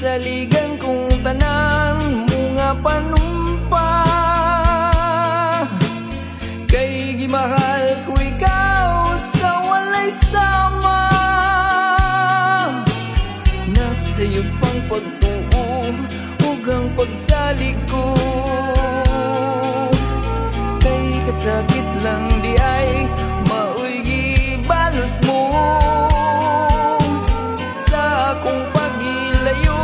Saligan kong tanan mga panumpa, kay gimahal ko ikaw sa walay sama. Nasa'yo pang pagtuo ug ang pagsalig ko, kay kasakit lang di ay maoy gibalos mo. Sa akong pagilayo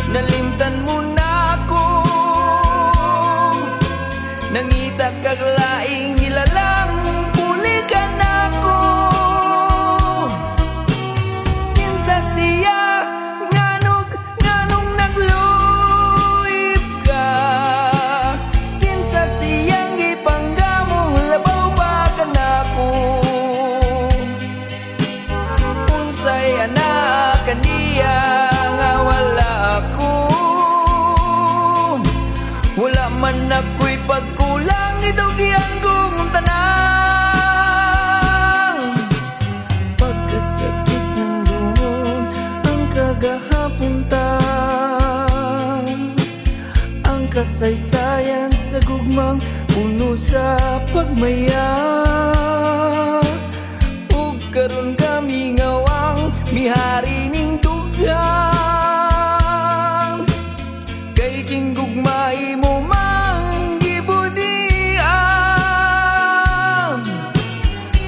nalimtan mo na ako, nangita kag laing nilalang pulikan ako. Kinsa siya nganong nagluyip ka, kinsa siyang ipanggamong labaw ba ka nako. Unsay anak kaniya nga wala ako, wala man ako'y pagkulang, itugihan kong tanang. Pagkasakit hanggang ang kagahapon ta, ang kasaysayan sa gugmang puno sa pagmaya. Ug karon kami ngawang mihari ning dugang, kay kinggugmay mo mang gibudian.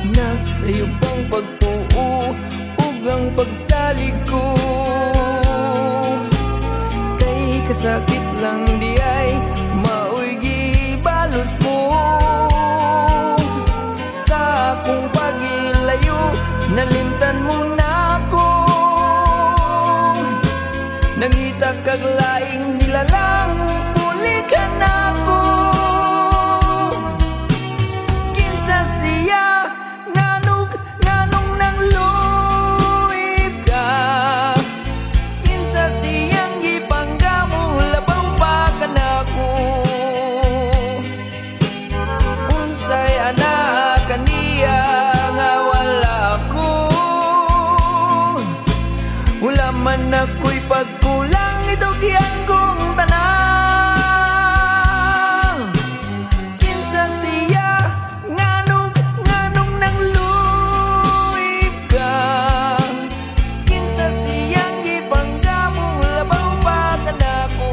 Nasa'yo pang pagtuo ug ang pagsalig ko, kay kasakit lang di ay maoy gibalos mo. Sa akong pagilayo nalimtan mo na ako, nangita kag laing nilalang pulikan ako. Kinsa siya nganong nagluyip ka, kinsa siyang gipanggamong labaw pa ka nako. Unsay anak kaniya nga wala ako, wala man ako'y pagkulang, itugihan kong tanang. Kinsa siya nganong nagluyip ka, kinsa siyang gipanggamong labaw pa ka nako.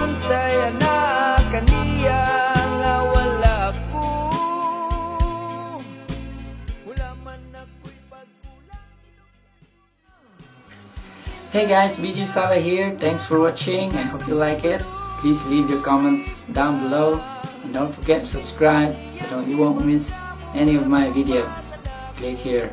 Unsay anak kaniya nga wala ako, wala man ako'y pagkulang. Hey guys, BG Sala here. Thanks for watching. I hope you like it. Please leave your comments down below and don't forget to subscribe so that you won't miss any of my videos. Click here.